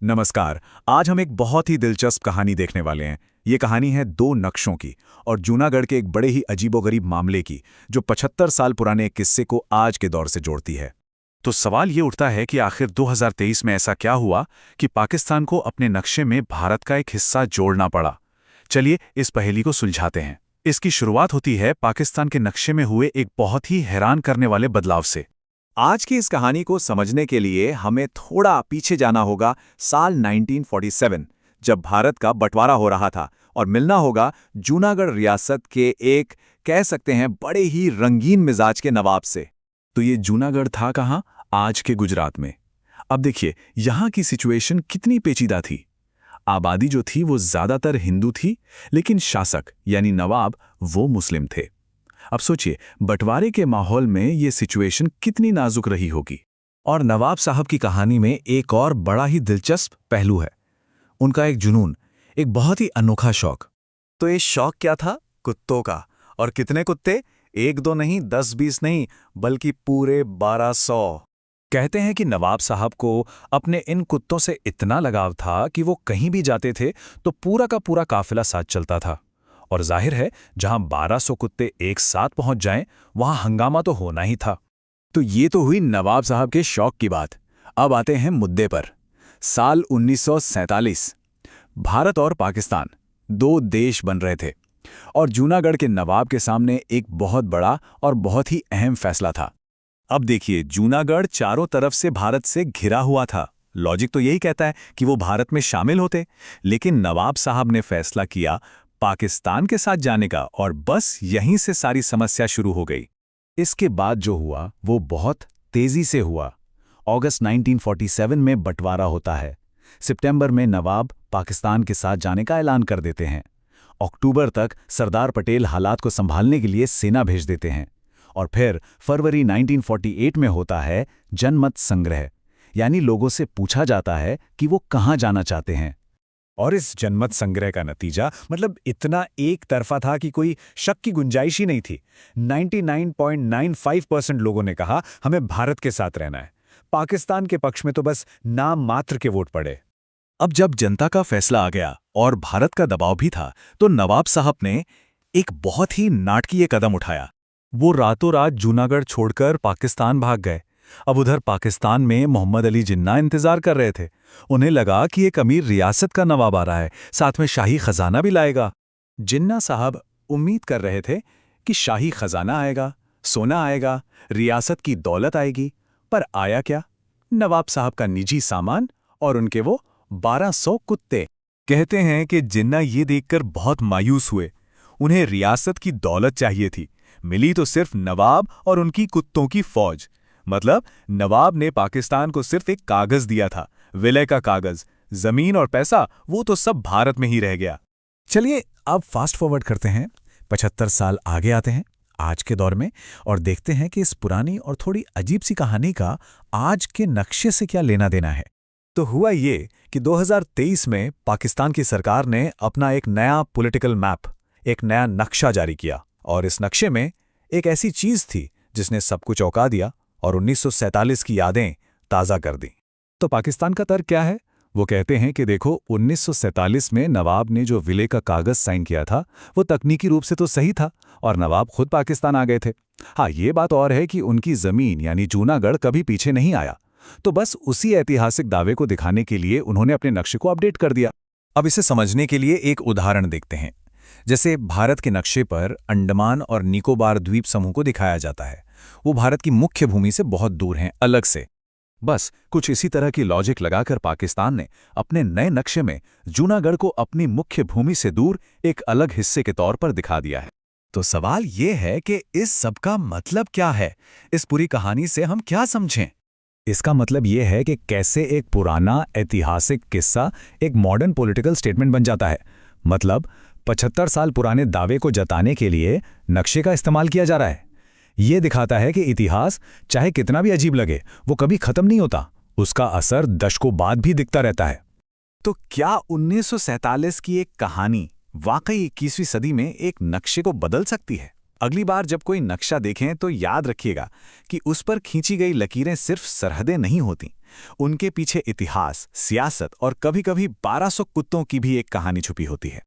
नमस्कार। आज हम एक बहुत ही दिलचस्प कहानी देखने वाले हैं। ये कहानी है दो नक्शों की और जूनागढ़ के एक बड़े ही अजीबोगरीब मामले की, जो 75 साल पुराने एक किस्से को आज के दौर से जोड़ती है। तो सवाल ये उठता है कि आखिर 2023 में ऐसा क्या हुआ कि पाकिस्तान को अपने नक्शे में भारत का एक हिस्सा जोड़ना पड़ा। चलिए इस पहेली को सुलझाते हैं। इसकी शुरुआत होती है पाकिस्तान के नक्शे में हुए एक बहुत ही हैरान करने वाले बदलाव से। आज की इस कहानी को समझने के लिए हमें थोड़ा पीछे जाना होगा, साल 1947, जब भारत का बंटवारा हो रहा था, और मिलना होगा जूनागढ़ रियासत के एक, कह सकते हैं, बड़े ही रंगीन मिजाज के नवाब से। तो ये जूनागढ़ था कहाँ? आज के गुजरात में। अब देखिए यहाँ की सिचुएशन कितनी पेचीदा थी। आबादी जो थी वो ज्यादातर हिंदू थी, लेकिन शासक यानी नवाब वो मुस्लिम थे। अब सोचिए बंटवारे के माहौल में ये सिचुएशन कितनी नाजुक रही होगी। और नवाब साहब की कहानी में एक और बड़ा ही दिलचस्प पहलू है, उनका एक जुनून, एक बहुत ही अनोखा शौक। तो ये शौक क्या था? कुत्तों का। और कितने कुत्ते? एक दो नहीं, 10-20 नहीं, बल्कि पूरे 1200। कहते हैं कि नवाब साहब को अपने इन कुत्तों से इतना लगाव था कि वो कहीं भी जाते थे तो पूरा का पूरा काफिला साथ चलता था। और जाहिर है जहां 1200 कुत्ते एक साथ पहुंच जाएं, वहां हंगामा तो होना ही था। तो ये तो हुई नवाब साहब के शौक की बात। अब आते हैं मुद्दे पर। साल 1947, भारत और पाकिस्तान दो देश बन रहे थे, और जूनागढ़ के नवाब के सामने एक बहुत बड़ा और बहुत ही अहम फैसला था। अब देखिए जूनागढ़ चारों तरफ से भारत से घिरा हुआ था। लॉजिक तो यही कहता है कि वो भारत में शामिल होते, लेकिन नवाब साहब ने फैसला किया पाकिस्तान के साथ जाने का, और बस यहीं से सारी समस्या शुरू हो गई। इसके बाद जो हुआ वो बहुत तेजी से हुआ। अगस्त 1947 में बंटवारा होता है। सितंबर में नवाब पाकिस्तान के साथ जाने का ऐलान कर देते हैं। अक्टूबर तक सरदार पटेल हालात को संभालने के लिए सेना भेज देते हैं। और फिर फरवरी 1948 में होता है जनमत संग्रह, यानी लोगों से पूछा जाता है कि वो कहाँ जाना चाहते हैं। और इस जनमत संग्रह का नतीजा मतलब इतना एक तरफा था कि कोई शक की गुंजाइश ही नहीं थी। 99.95% लोगों ने कहा हमें भारत के साथ रहना है। पाकिस्तान के पक्ष में तो बस नाम मात्र के वोट पड़े। अब जब जनता का फैसला आ गया और भारत का दबाव भी था, तो नवाब साहब ने एक बहुत ही नाटकीय कदम उठाया। वो रातों रात जूनागढ़ छोड़कर पाकिस्तान भाग गए। अब उधर पाकिस्तान में मोहम्मद अली जिन्ना इंतजार कर रहे थे। उन्हें लगा कि एक अमीर रियासत का नवाब आ रहा है, साथ में शाही खजाना भी लाएगा। जिन्ना साहब उम्मीद कर रहे थे कि शाही खजाना आएगा, सोना आएगा, रियासत की दौलत आएगी। पर आया क्या? नवाब साहब का निजी सामान और उनके वो 1200 कुत्ते। कहते हैं कि जिन्ना ये देखकर बहुत मायूस हुए। उन्हें रियासत की दौलत चाहिए थी, मिली तो सिर्फ नवाब और उनकी कुत्तों की फौज। मतलब नवाब ने पाकिस्तान को सिर्फ एक कागज दिया था, विलय का कागज। जमीन और पैसा वो तो सब भारत में ही रह गया। चलिए अब फास्ट फॉरवर्ड करते हैं, 75 साल आगे आते हैं आज के दौर में, और देखते हैं कि इस पुरानी और थोड़ी अजीब सी कहानी का आज के नक्शे से क्या लेना देना है। तो हुआ ये कि 2023 में पाकिस्तान की सरकार ने अपना एक नया पॉलिटिकल मैप, एक नया नक्शा जारी किया, और इस नक्शे में एक ऐसी चीज थी जिसने सब कुछ चौंका दिया और 1947 की यादें ताज़ा कर दी। तो पाकिस्तान का तर्क क्या है? वो कहते हैं कि देखो 1947 में नवाब ने जो विलय का कागज साइन किया था वो तकनीकी रूप से तो सही था, और नवाब खुद पाकिस्तान आ गए थे। हाँ, ये बात और है कि उनकी जमीन यानी जूनागढ़ कभी पीछे नहीं आया। तो बस उसी ऐतिहासिक दावे को दिखाने के लिए उन्होंने अपने नक्शे को अपडेट कर दिया। अब इसे समझने के लिए एक उदाहरण देखते हैं। जैसे भारत के नक्शे पर अंडमान और निकोबार द्वीप समूह को दिखाया जाता है। वो भारत की मुख्य भूमि से बहुत दूर हैं, अलग से। बस कुछ इसी तरह की लॉजिक लगाकर पाकिस्तान ने अपने नए नक्शे में जूनागढ़ को अपनी मुख्य भूमि से दूर एक अलग हिस्से के तौर पर दिखा दिया है। तो सवाल ये है कि इस सब का मतलब क्या है? इस पूरी कहानी से हम क्या समझें? इसका मतलब ये है कि कैसे एक पुराना ऐतिहासिक किस्सा एक मॉडर्न पॉलिटिकल स्टेटमेंट बन जाता है। मतलब 75 साल पुराने दावे को जताने के लिए नक्शे का इस्तेमाल किया जा रहा है। ये दिखाता है कि इतिहास चाहे कितना भी अजीब लगे, वो कभी खत्म नहीं होता। उसका असर दशकों बाद भी दिखता रहता है। तो क्या 1947 की एक कहानी वाकई 21वीं सदी में एक नक्शे को बदल सकती है? अगली बार जब कोई नक्शा देखें तो याद रखिएगा कि उस पर खींची गई लकीरें सिर्फ सरहदें नहीं होती, उनके पीछे इतिहास, सियासत और कभी-कभी 1200 कुत्तों की भी एक कहानी छुपी होती है।